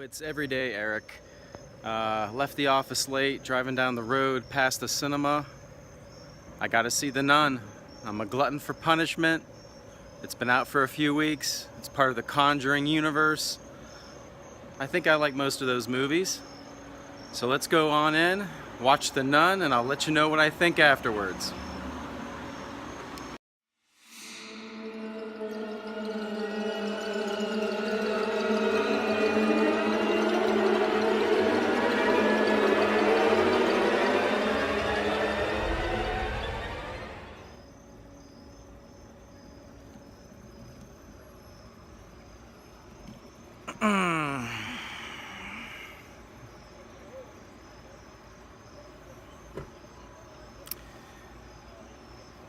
It's everyday Eric. Left the office late, driving down the road past the cinema. I gotta see The Nun. I'm a glutton for punishment. It's been out for a few weeks. It's part of the Conjuring universe. I think I like most of those movies. So let's go on in, watch The Nun, and I'll let you know what I think afterwards.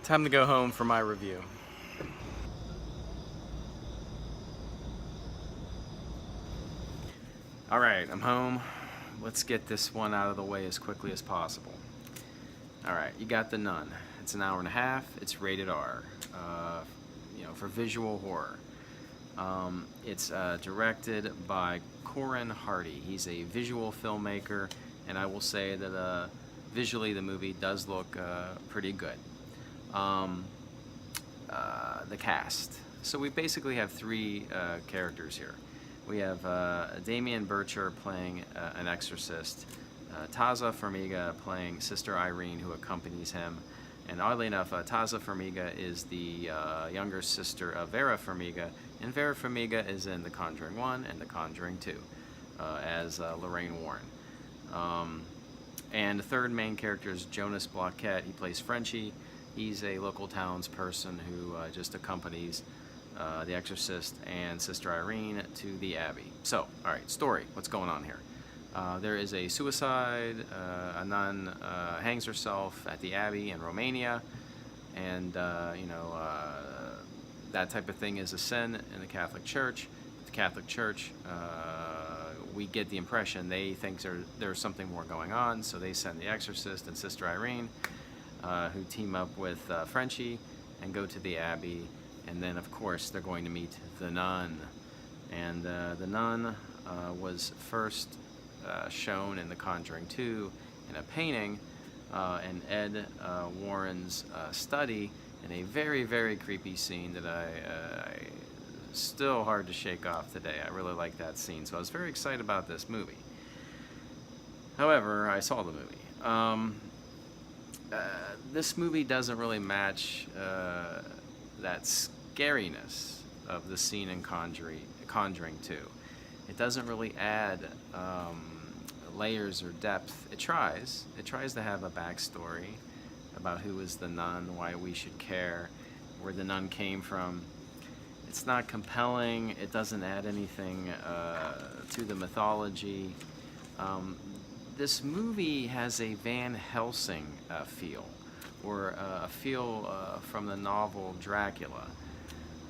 Time to go home for my review. Alright, I'm home. Let's get this one out of the way as quickly as possible. Alright, you got The Nun. It's an hour and a half. It's rated R. For visual horror. It's directed by Corin Hardy. He's a visual filmmaker, and I will say that visually the movie does look pretty good. The cast. So we basically have three characters here. We have Damien Burcher playing an exorcist, Taza Farmiga playing Sister Irene, who accompanies him. And oddly enough, Taza Farmiga is the younger sister of Vera Farmiga, and Vera Farmiga is in The Conjuring 1 and The Conjuring 2 as Lorraine Warren. And the third main character is Jonas Bloquet. He plays Frenchie. He's a local townsperson who just accompanies the exorcist and Sister Irene to the Abbey. So, alright, story. What's going on here? There is a suicide. A nun hangs herself at the Abbey in Romania, and that type of thing is a sin in the Catholic Church. The Catholic Church, we get the impression they think there's something more going on, so they send the exorcist and Sister Irene, who team up with Frenchie and go to the Abbey, and then of course they're going to meet the nun. And the nun was first shown in The Conjuring 2 in a painting in Ed Warren's study, in a very, very creepy scene that I still hard to shake off today. I really like that scene, so I was very excited about this movie. However, I saw the movie. This movie doesn't really match that scariness of the scene in Conjuring 2. It doesn't really add layers or depth. It tries to have a backstory about who is the nun, why we should care, where the nun came from. It's not compelling. It doesn't add anything to the mythology. This movie has a Van Helsing feel, or a feel from the novel Dracula.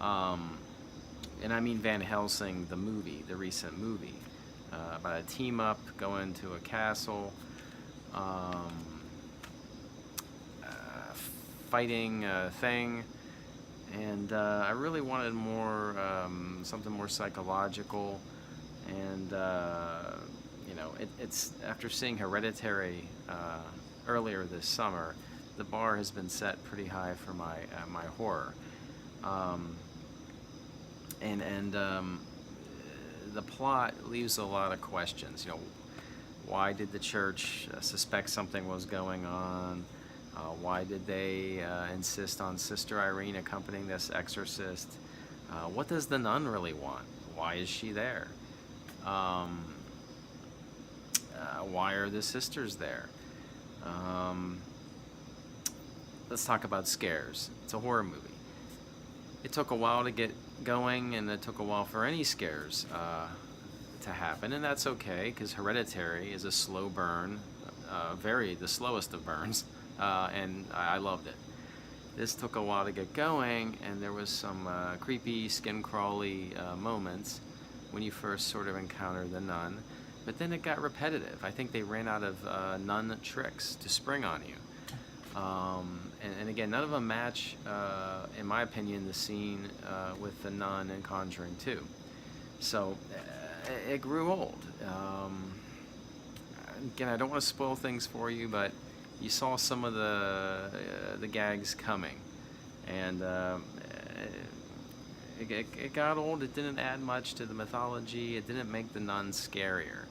And I mean Van Helsing, the movie, the recent movie, about a team up going to a castle, fighting a thing, and I really wanted more, something more psychological, and it's after seeing Hereditary earlier this summer, the bar has been set pretty high for my horror. The plot leaves a lot of questions. Why did the church suspect something was going on? Why did they insist on Sister Irene accompanying this exorcist? What does the nun really want? Why is she there? Why are the sisters there? Let's talk about scares. It's a horror movie. It took a while to get going, and it took a while for any scares to happen, and that's okay, because Hereditary is a slow burn, the slowest of burns, and I loved it. This took a while to get going, and there was some creepy, skin-crawly moments when you first sort of encounter the nun, but then it got repetitive. I think they ran out of nun tricks to spring on you. And again, none of them match, in my opinion, the scene with the nun in Conjuring 2. So it grew old. Again, I don't want to spoil things for you, but you saw some of the gags coming, and it got old. It didn't add much to the mythology. It didn't make the nun scarier.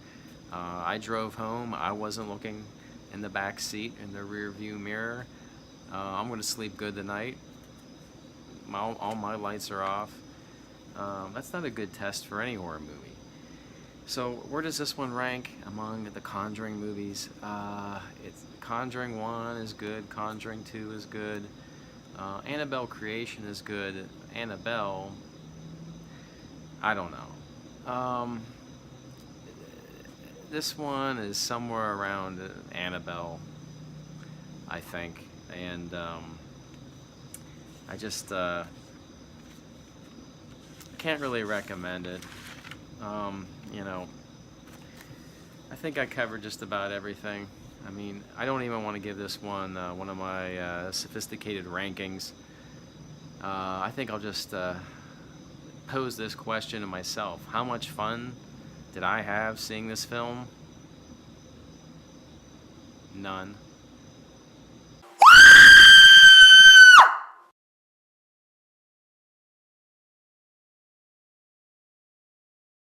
I drove home. I wasn't looking in the back seat in the rear view mirror. I'm going to sleep good tonight. All my lights are off. That's not a good test for any horror movie. So where does this one rank among the Conjuring movies? It's Conjuring 1 is good. Conjuring 2 is good. Annabelle Creation is good. Annabelle, I don't know. This one is somewhere around Annabelle, I think, and I just can't really recommend it. You know, I think I covered just about everything. I mean, I don't even want to give this one one of my sophisticated rankings. I think I'll just pose this question to myself. How much fun did I have seeing this film? None.